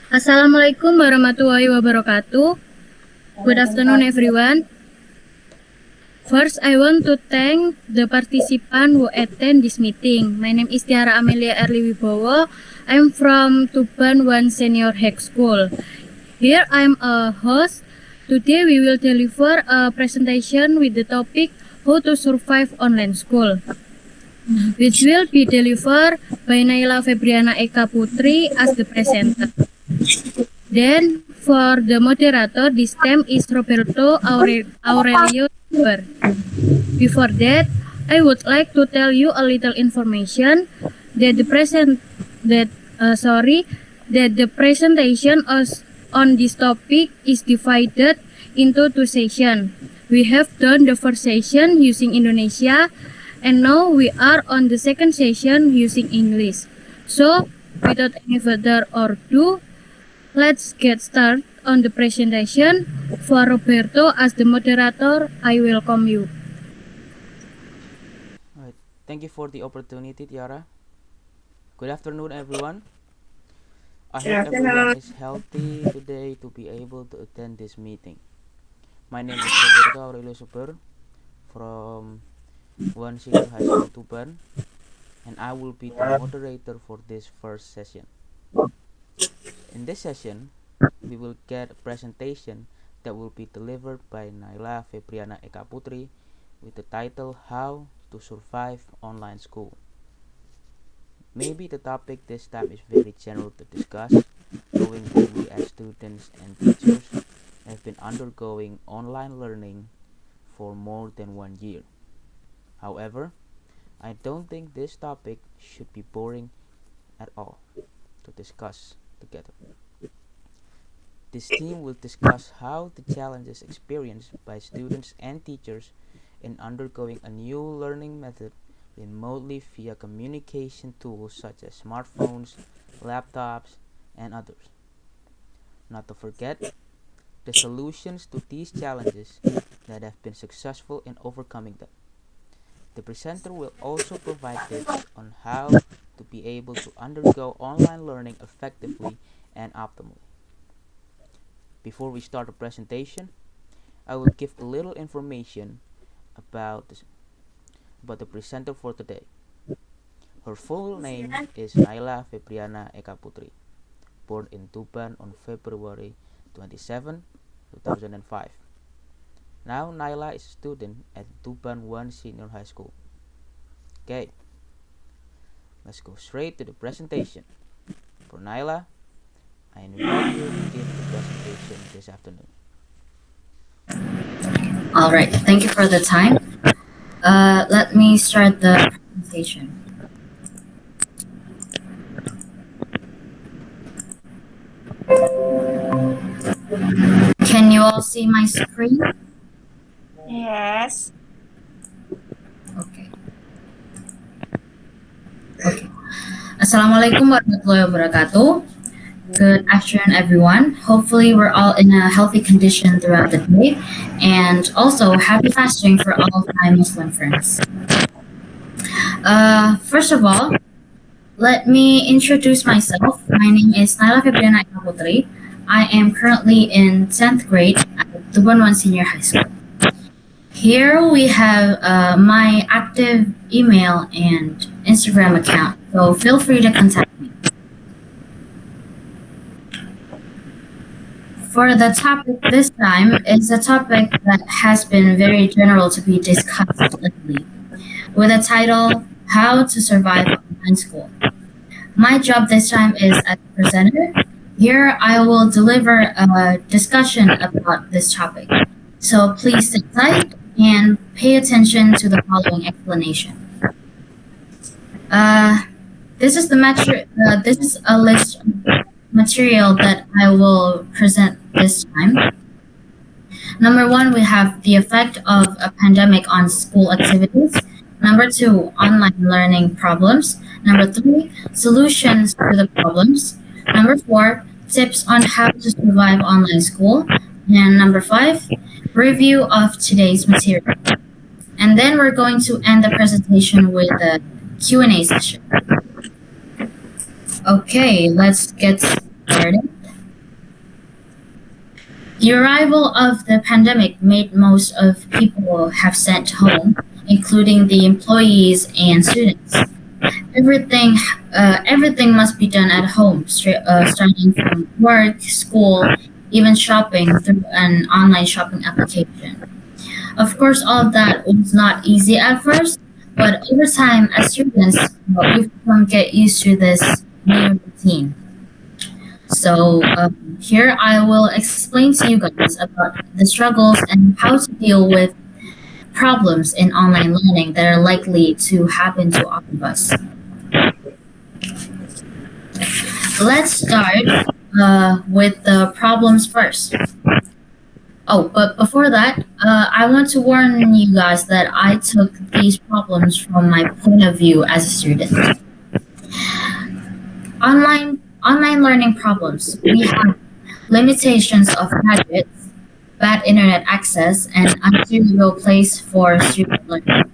Assalamualaikum warahmatullahi wabarakatuh. Good afternoon, everyone. First, I want to thank the participants who attend this meeting. My name is Tiara Amelia Wibowo. I'm from Tuban 1 Senior High School. Here, I'm a host. Today, we will deliver a presentation with the topic How to Survive Online School, which will be delivered by Naila Febriana Ekaputri as the presenter. Then, for the moderator, this time is Roberto Aurelio Seber. Before that, I would like to tell you a little information that the presentation on this topic is divided into two sessions. We have done the first session using Indonesia, and now we are on the second session using English. So, without any further ado, let's get started on the presentation. For Roberto as the moderator, I welcome you. Alright, thank you for the opportunity, Tiara. Good afternoon, everyone. I hope everyone is healthy today to be able to attend this meeting. My name is Roberto Aurelio Seber from 1 Senior High School Tuban, and I will be the moderator for this first session. In this session, we will get a presentation that will be delivered by Naila Febriana Ekaputri with the title How to Survive Online School. Maybe the topic this time is very general to discuss, knowing that we as students and teachers have been undergoing online learning for more than 1 year. However, I don't think this topic should be boring at all to discuss together. This team will discuss how the challenges experienced by students and teachers in undergoing a new learning method remotely via communication tools such as smartphones, laptops, and others. Not to forget, the solutions to these challenges that have been successful in overcoming them. The presenter will also provide tips on how to be able to undergo online learning effectively and optimally. Before we start the presentation, I will give a little information about the presenter for today. Her full name is Naila Febriana Ekaputri, born in Tuban on February 27, 2005. Now Naila is a student at Tuban 1 Senior High School. Okay, let's go straight to the presentation. For Naila, I invite you to give the presentation this afternoon. Alright, thank you for the time. Let me start the presentation. Can you all see my screen? Yes. Okay. Assalamualaikum warahmatullahi wabarakatuh. Good afternoon, everyone. Hopefully, we're all in a healthy condition throughout the day, and also happy fasting for all of my Muslim friends. First of all, let me introduce myself. My name is Naila Febriana Ekaputri. I am currently in 10th grade at Tuban 1 Senior High School. Here we have my active email and Instagram account, so feel free to contact me. For the topic this time is a topic that has been very general to be discussed lately, with a title, How to Survive Online School. My job this time is as a presenter. Here I will deliver a discussion about this topic. So please sit tight and pay attention to the following explanation. This is a list of material that I will present this time. Number 1, we have the effect of a pandemic on school activities. Number 2, online learning problems. Number 3, solutions to the problems. Number 4, tips on how to survive online school. And number 5, review of today's material. And then we're going to end the presentation with a Q&A session. Okay, let's get started. The arrival of the pandemic made most of people have sent home, including the employees and students. Everything, everything must be done at home, starting from work, school, even shopping through an online shopping application. Of course, all of that was not easy at first, but over time, as students, we've become get used to this new routine. So here I will explain to you guys about the struggles and how to deal with problems in online learning that are likely to happen to all of us. Let's start with the problems first. Oh, but before that, I want to warn you guys that I took these problems from my point of view as a student. Online learning problems. We have limitations of gadgets, bad internet access, and unsuitable place for student learning.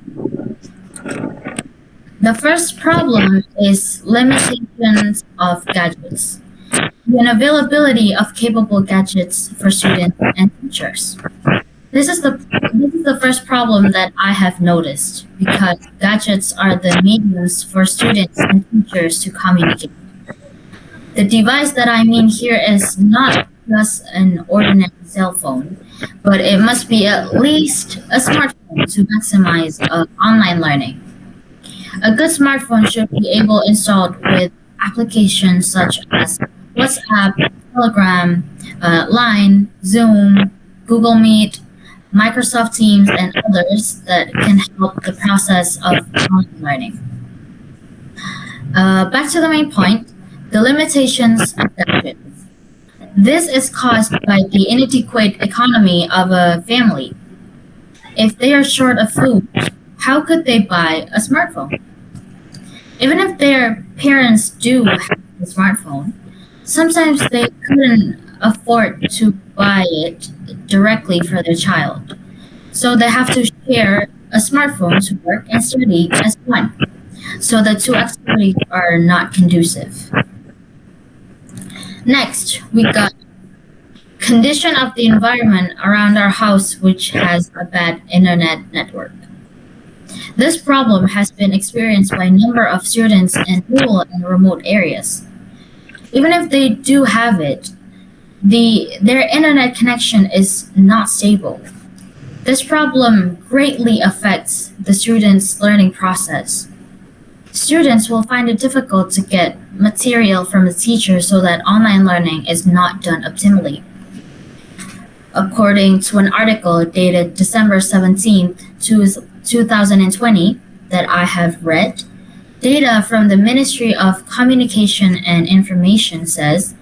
The first problem is limitations of gadgets. The unavailability of capable gadgets for students and teachers. This is the first problem that I have noticed because gadgets are the mediums for students and teachers to communicate. The device that I mean here is not just an ordinary cell phone, but it must be at least a smartphone to maximize online learning. A good smartphone should be able installed with applications such as WhatsApp, Telegram, Line, Zoom, Google Meet, Microsoft Teams, and others that can help the process of online learning. Back to the main point, the limitations of gadgets. This is caused by the inadequate economy of a family. If they are short of food, how could they buy a smartphone? Even if their parents do have a smartphone, sometimes they couldn't afford to buy it directly for their child. So they have to share a smartphone to work and study as one. So the two activities are not conducive. Next, we got condition of the environment around our house which has a bad internet network. This problem has been experienced by a number of students in rural and remote areas. Even if they do have it, their internet connection is not stable. This problem greatly affects the students' learning process. Students will find it difficult to get material from the teacher so that online learning is not done optimally. According to an article dated December 17th, 2020 that I have read, data from the Ministry of Communication and Information says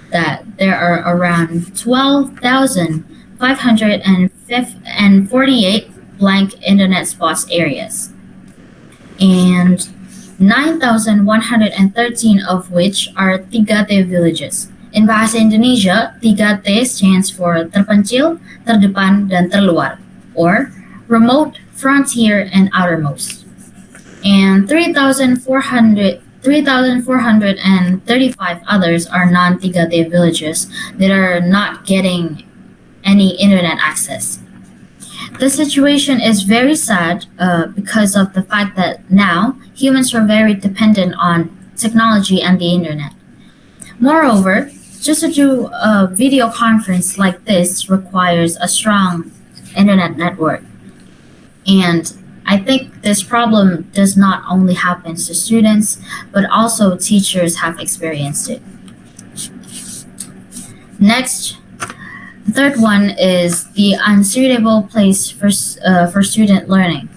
that there are around 12,548 blank internet spots areas, and 9,113 of which are 3T villages. In bahasa Indonesia, 3T stands for terpencil, terdepan, dan terluar, or remote, frontier, and outermost. And 3,435 others are non-3T villages that are not getting any internet access. The situation is very sad because of the fact that now humans are very dependent on technology and the internet. Moreover, just to do a video conference like this requires a strong internet network. And I think this problem does not only happen to students, but also teachers have experienced it. Next, the third one is the unsuitable place for student learning.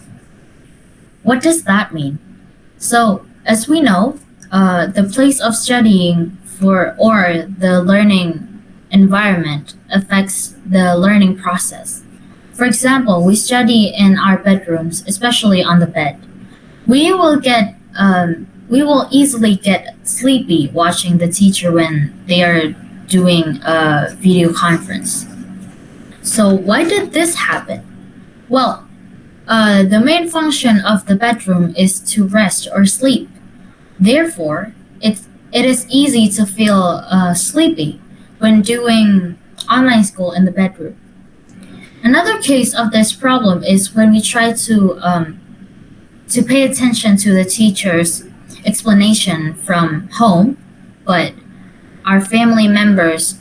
What does that mean? So, as we know, the place of studying or the learning environment affects the learning process. For example, we study in our bedrooms, especially on the bed. We will easily get sleepy watching the teacher when they are doing a video conference. So why did this happen? Well, the main function of the bedroom is to rest or sleep. Therefore, it is easy to feel sleepy when doing online school in the bedroom. Another case of this problem is when we try to pay attention to the teacher's explanation from home, but our family members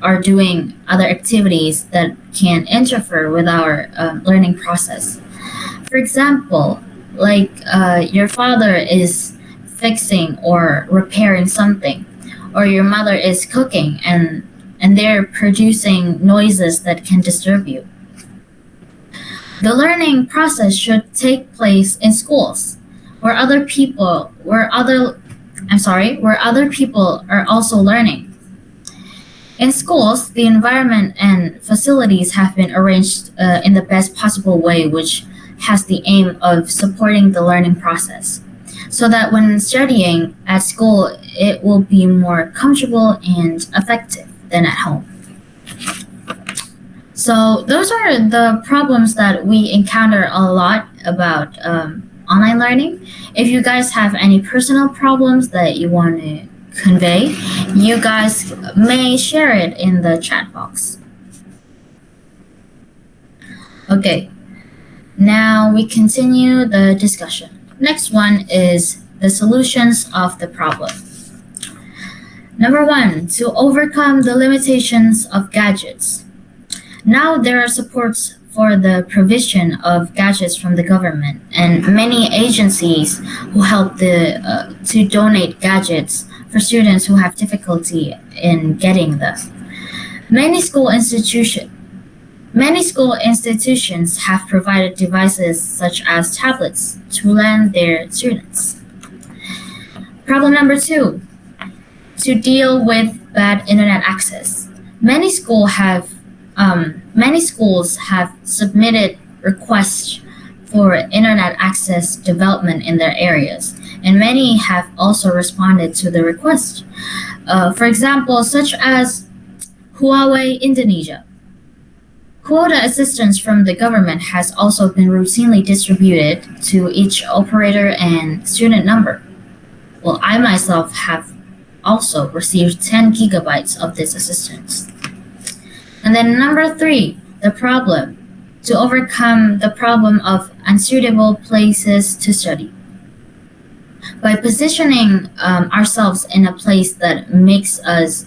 are doing other activities that can interfere with our learning process. For example, like your father is fixing or repairing something, or your mother is cooking and they're producing noises that can disturb you. The learning process should take place in schools where other people are also learning. In schools, the environment and facilities have been arranged in the best possible way, which has the aim of supporting the learning process, so that when studying at school, it will be more comfortable and effective than at home. So those are the problems that we encounter a lot about online learning. If you guys have any personal problems that you want to convey, you guys may share it in the chat box. Okay, now we continue the discussion. Next one is the solutions of the problem. Number 1, to overcome the limitations of gadgets. Now there are supports for the provision of gadgets from the government, and many agencies who help to donate gadgets for students who have difficulty in getting them. Many school institutions have provided devices such as tablets to lend their students. Problem number 2, to deal with bad internet access. Many schools have submitted requests for internet access development in their areas, and many have also responded to the request. For example, such as Huawei Indonesia. Quota assistance from the government has also been routinely distributed to each operator and student number. Well, I myself have also received 10 gigabytes of this assistance. And then number 3, the problem. To overcome the problem of unsuitable places to study. By positioning ourselves in a place that makes us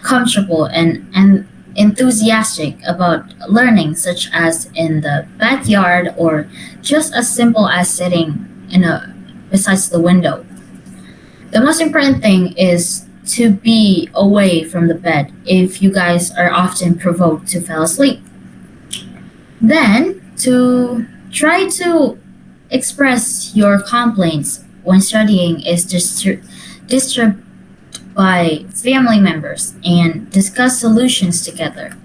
comfortable and enthusiastic about learning, such as in the backyard or just as simple as sitting besides the window. The most important thing is to be away from the bed if you guys are often provoked to fall asleep. Then, to try to express your complaints when studying is disturbed by family members and discuss solutions together.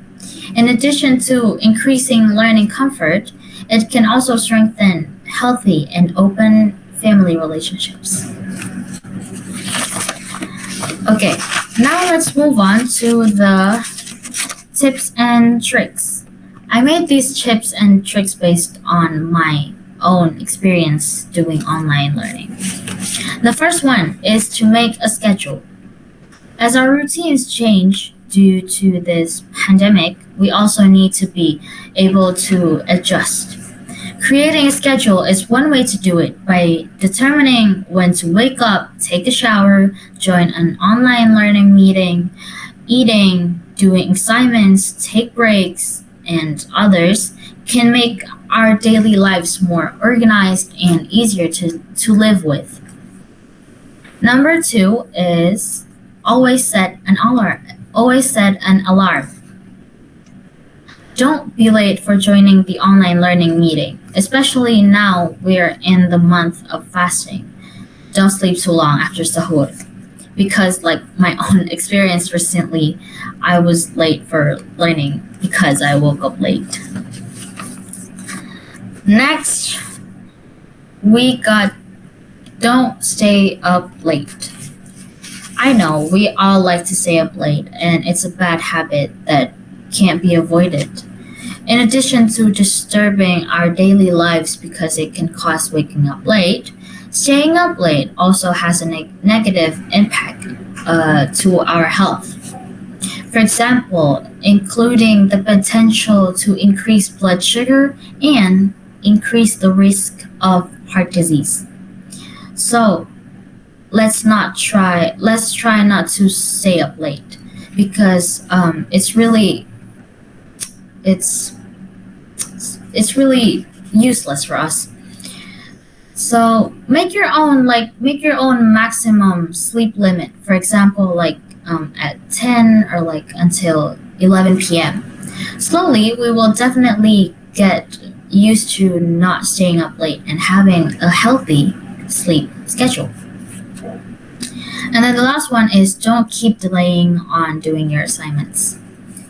In addition to increasing learning comfort, it can also strengthen healthy and open family relationships. Okay, now let's move on to the tips and tricks. I made these tips and tricks based on my own experience doing online learning. The first one is to make a schedule. As our routines change due to this pandemic, we also need to be able to adjust. Creating a schedule is one way to do it by determining when to wake up, take a shower, join an online learning meeting, eating, doing assignments, take breaks, and others can make our daily lives more organized and easier to live with. Number 2 is always set an alarm. Don't be late for joining the online learning meeting, especially now we're in the month of fasting. Don't sleep too long after sahur. Because like my own experience recently, I was late for learning because I woke up late. Next, we got don't stay up late. I know we all like to stay up late, and it's a bad habit that can't be avoided. In addition to disturbing our daily lives because it can cause waking up late, staying up late also has a negative impact to our health. For example, including the potential to increase blood sugar and increase the risk of heart disease. So let's try not to stay up late because it's it's really useless for us. So make your own maximum sleep limit. For example, at 10 or like until 11 p.m. Slowly, we will definitely get used to not staying up late and having a healthy sleep schedule. And then the last one is don't keep delaying on doing your assignments.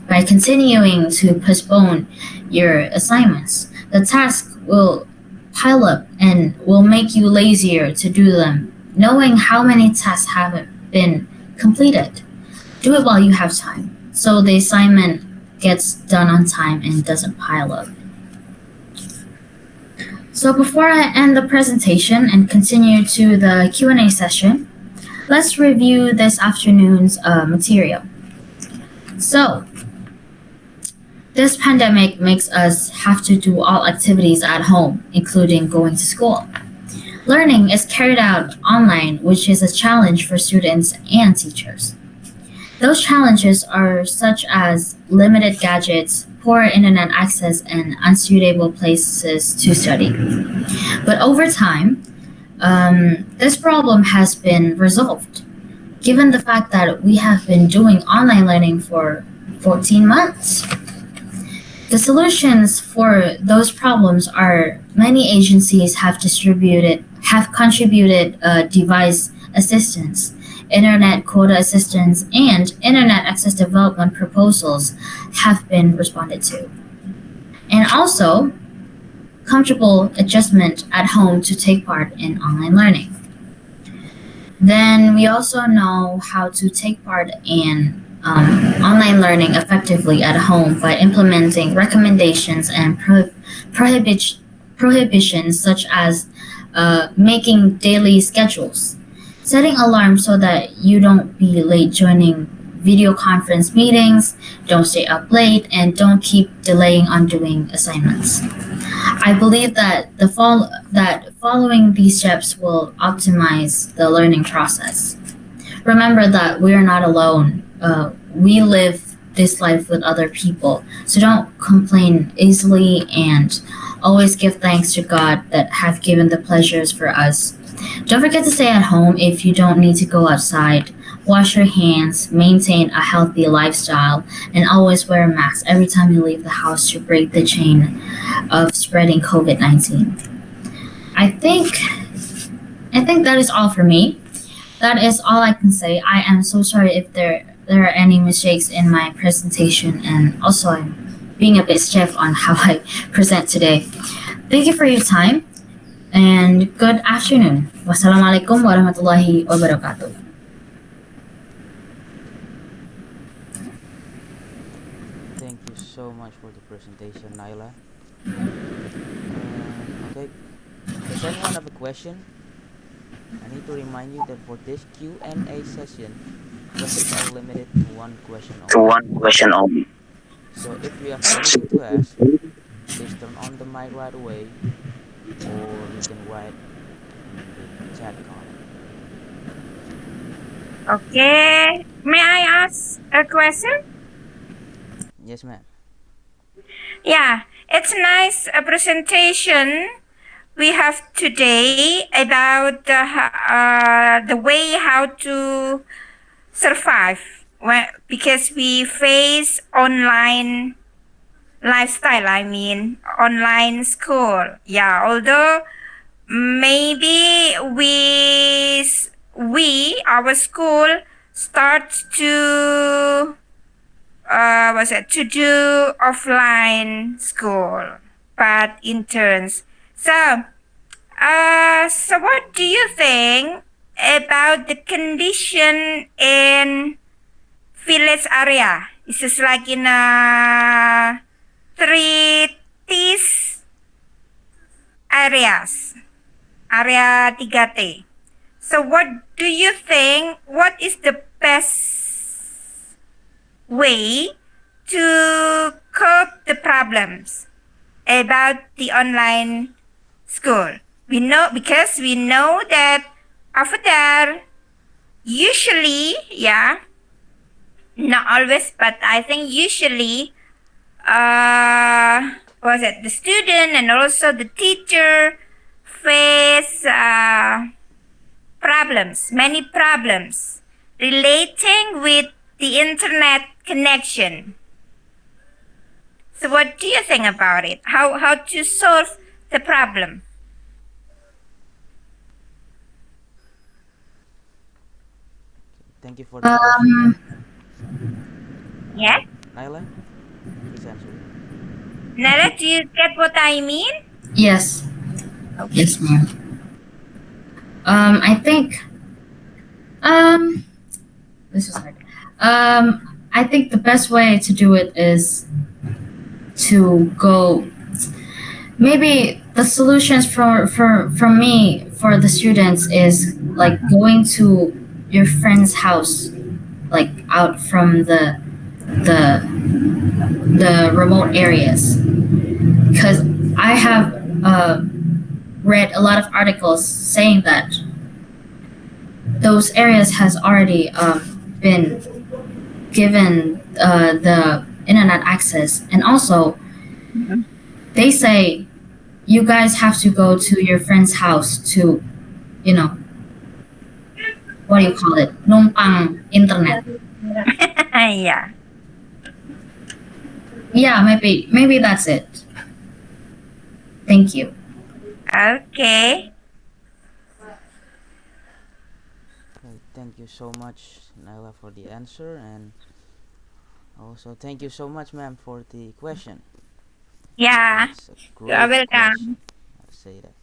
By continuing to postpone your assignments, the task will pile up and will make you lazier to do them, knowing how many tasks haven't been completed. Do it while you have time, so the assignment gets done on time and doesn't pile up. So before I end the presentation and continue to the Q&A session, let's review this afternoon's material. So, this pandemic makes us have to do all activities at home, including going to school. Learning is carried out online, which is a challenge for students and teachers. Those challenges are such as limited gadgets, poor internet access, and unsuitable places to study. But over time, this problem has been resolved, given the fact that we have been doing online learning for 14 months. The solutions for those problems are many agencies have contributed device assistance, internet quota assistance, and internet access development proposals have been responded to. And also, comfortable adjustment at home to take part in online learning. Then we also know how to take part in online learning effectively at home by implementing recommendations and prohibitions such as making daily schedules, setting alarms so that you don't be late joining video conference meetings, don't stay up late, and don't keep delaying on doing assignments. I believe that following these steps will optimize the learning process. Remember that we are not alone. We live this life with other people, so don't complain easily and always give thanks to God that have given the pleasures for us. Don't forget to stay at home if you don't need to go outside. Wash your hands, maintain a healthy lifestyle, and always wear a mask every time you leave the house to break the chain of spreading COVID-19. I think that is all for me. That is all I can say. I am so sorry if there are any mistakes in my presentation, and also I'm being a bit stiff on how I present today. Thank you for your time and good afternoon. Wassalamualaikum warahmatullahi wabarakatuh. Thank you so much for the presentation, Naila. Okay, does anyone have a question? I need to remind you that for this Q&A session, questions are limited to one question only. So if you have anything to ask, please turn on the mic right away, or you can write in the chat comment. Okay. May I ask a question? Yes, ma'am. Yeah, it's a nice presentation we have today about the way how to survive because we face online lifestyle. I mean, online school. Yeah, although maybe our school starts to to do offline school, but in turns. So what do you think about the condition in village area? It's just like in a 3T's areas, area 3T. So what do you think? What is the best way to cope the problems about the online school. We know because we know that over there, usually, yeah, not always, but I think usually, was it the student and also the teacher face problems, many problems relating with the internet connection. So what do you think about it? How to solve the problem? Thank you for the question. Yeah? Naila, please answer. Nala, do you get what I mean? Yes. Yes, ma'am. I think this is hard. I think the best way to do it is to go. Maybe the solutions for me for the students is like going to your friend's house, like out from the remote areas, because I have read a lot of articles saying that those areas has already been given the internet access, and also they say you guys have to go to your friend's house to, you know, what do you call it, numpang internet. Yeah. Yeah, maybe that's it. Thank you. Okay. Okay, thank you so much, Naila, for the answer, and also thank you so much, ma'am, for the question. Yeah. That's a You are great welcome. question. I'll say that.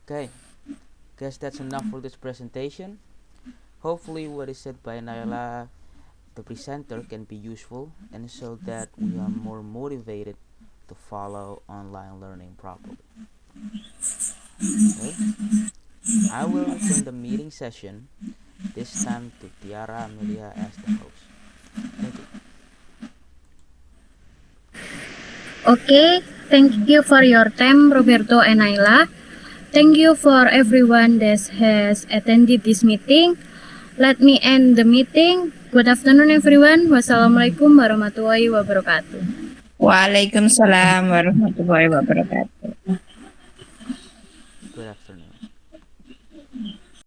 Okay, guess that's enough for this presentation. Hopefully what is said by Naila, the presenter, can be useful, and so that we are more motivated to follow online learning properly. Okay? I will return the meeting session, this time to Tiara Amelia as the host. Thank you. Okay, thank you for your time, Roberto and Naila. Thank you for everyone that has attended this meeting. Let me end the meeting. Good afternoon, everyone. Wassalamualaikum warahmatullahi wabarakatuh. Waalaikumsalam warahmatullahi wabarakatuh.